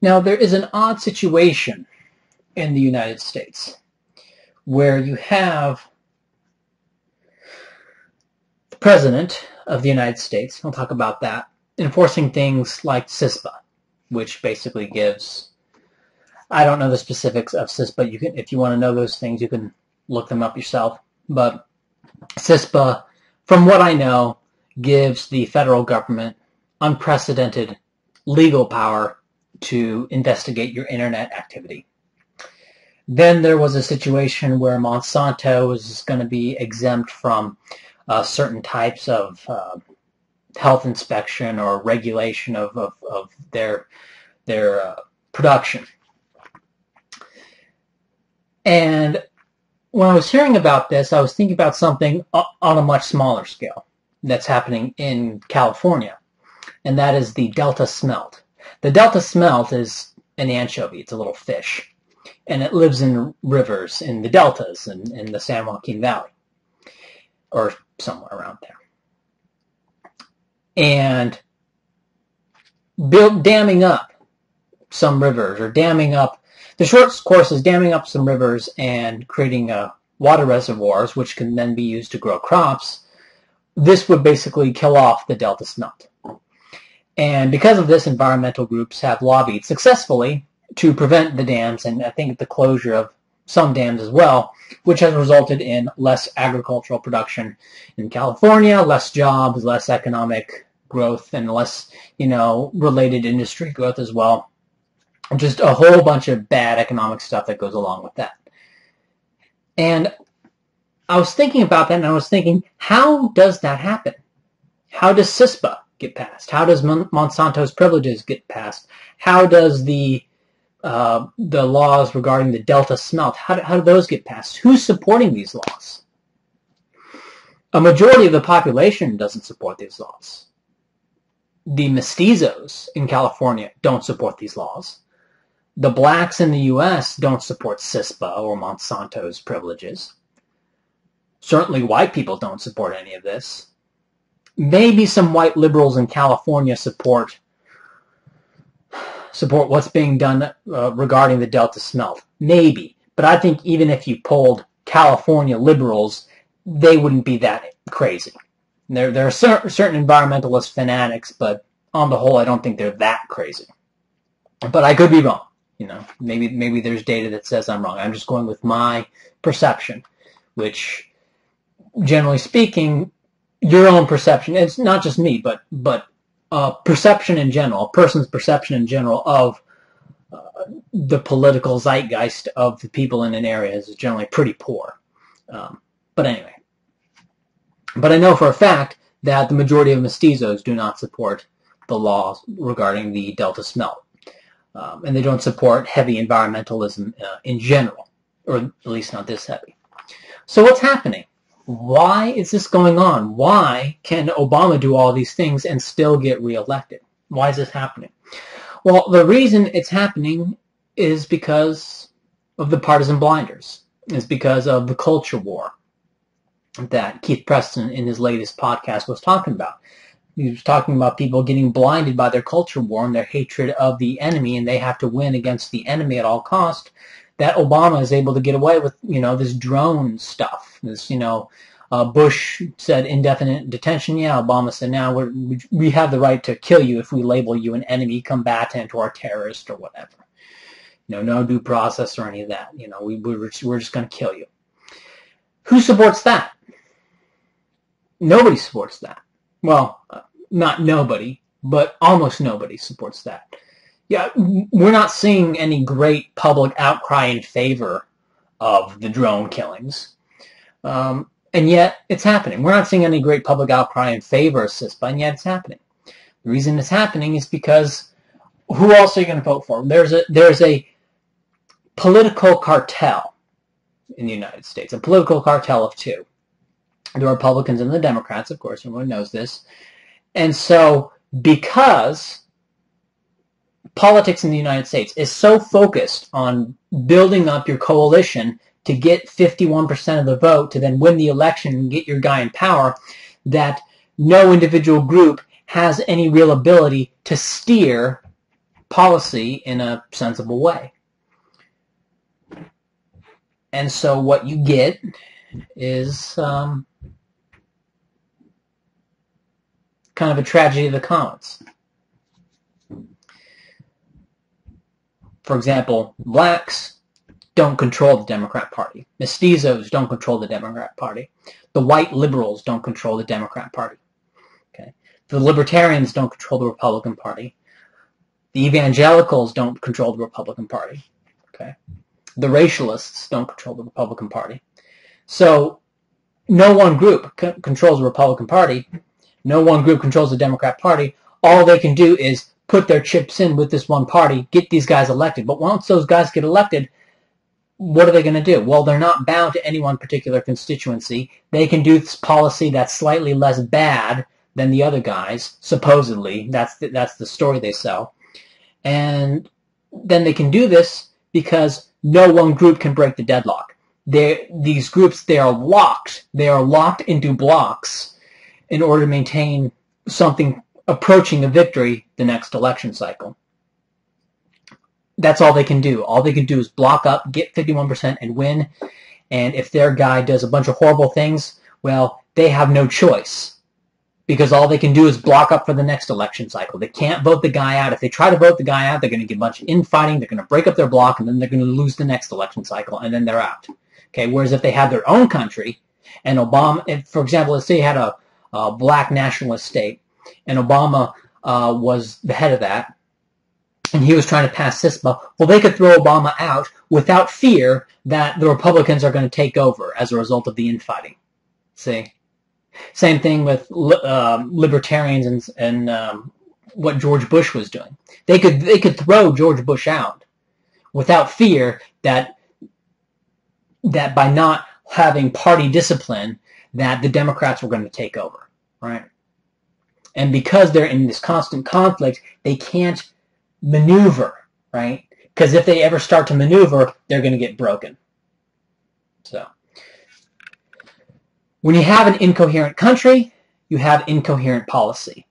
Now, there is an odd situation in the United States where you have the President of the United States, I'll talk about that, enforcing things like CISPA, which basically gives, I don't know the specifics of CISPA. You can, if you want to know those things, you can look them up yourself. But CISPA, from what I know, gives the federal government unprecedented legal power to investigate your internet activity. Then there was a situation where Monsanto was going to be exempt from certain types of health inspection or regulation of their production. And when I was hearing about this, I was thinking about something on a much smaller scale that's happening in California, and that is the Delta smelt. The Delta smelt is an anchovy. It's a little fish, and it lives in rivers in the deltas in the San Joaquin Valley, or somewhere around there. And damming up some rivers, or damming up, the short course is damming up some rivers and creating water reservoirs, which can then be used to grow crops. This would basically kill off the Delta smelt. And because of this, environmental groups have lobbied successfully to prevent the dams, and I think the closure of some dams as well, which has resulted in less agricultural production in California, less jobs, less economic growth, and less, related industry growth as well. Just a whole bunch of bad economic stuff that goes along with that. And I was thinking about that, and I was thinking, how does that happen? How does CISPA get passed? How does Monsanto's privileges get passed? How does the laws regarding the Delta smelt, how do those get passed? Who's supporting these laws? A majority of the population doesn't support these laws. The mestizos in California don't support these laws. The blacks in the U.S. don't support CISPA or Monsanto's privileges. Certainly white people don't support any of this. Maybe some white liberals in California support what's being done regarding the Delta smelt. Maybe. But I think even if you polled California liberals, they wouldn't be that crazy. There are certain environmentalist fanatics, but on the whole, I don't think they're that crazy. But I could be wrong. Maybe there's data that says I'm wrong. I'm just going with my perception, which, generally speaking, your own perception, it's not just me, but perception in general, a person's perception in general of the political zeitgeist of the people in an area is generally pretty poor. But anyway. But I know for a fact that the majority of mestizos do not support the laws regarding the Delta smelt. And they don't support heavy environmentalism in general, or at least not this heavy. So what's happening? Why is this going on? Why can Obama do all these things and still get reelected? Why is this happening? Well, the reason it's happening is because of the partisan blinders. It's because of the culture war that Keith Preston in his latest podcast was talking about. He was talking about people getting blinded by their culture war and their hatred of the enemy, and they have to win against the enemy at all cost. That Obama is able to get away with, this drone stuff. This, Bush said indefinite detention. Yeah, Obama said now we have the right to kill you if we label you an enemy combatant or a terrorist or whatever. No due process or any of that. We're just going to kill you. Who supports that? Nobody supports that. Well, not nobody, but almost nobody supports that. Yeah, we're not seeing any great public outcry in favor of the drone killings. And yet it's happening. We're not seeing any great public outcry in favor of CISPA, and yet it's happening. The reason it's happening is because who else are you going to vote for? There's a political cartel in the United States, a political cartel of two. The Republicans and the Democrats, of course, everyone knows this. And so because politics in the United States is so focused on building up your coalition to get 51% of the vote to then win the election and get your guy in power, that no individual group has any real ability to steer policy in a sensible way. And so what you get is kind of a tragedy of the commons. For example, blacks don't control the Democrat Party. Mestizos don't control the Democrat Party. The white liberals don't control the Democrat Party. Okay? The libertarians don't control the Republican Party. The evangelicals don't control the Republican Party. Okay? The racialists don't control the Republican Party. So no one group controls the Republican Party. No one group controls the Democrat Party. All they can do is put their chips in with this one party, get these guys elected. But once those guys get elected, what are they going to do? Well, they're not bound to any one particular constituency. They can do this policy that's slightly less bad than the other guys, supposedly. That's the story they sell. And then they can do this because no one group can break the deadlock. These groups, they are locked. They are locked into blocks in order to maintain something approaching a victory the next election cycle. That's all they can do. All they can do is block up, get 51% and win. And if their guy does a bunch of horrible things, well, they have no choice. Because all they can do is block up for the next election cycle. They can't vote the guy out. If they try to vote the guy out, they're going to get a bunch of infighting. They're going to break up their block, and then they're going to lose the next election cycle, and then they're out. Okay. Whereas if they had their own country, and Obama, for example, let's say you had a black nationalist state, and Obama was the head of that, and he was trying to pass CISPA, well, they could throw Obama out without fear that the Republicans are going to take over as a result of the infighting. See? Same thing with libertarians and what George Bush was doing. They could throw George Bush out without fear that by not having party discipline, that the Democrats were going to take over, right? And because they're in this constant conflict, they can't maneuver, right? Because if they ever start to maneuver, they're going to get broken. So when you have an incoherent country, you have incoherent policy.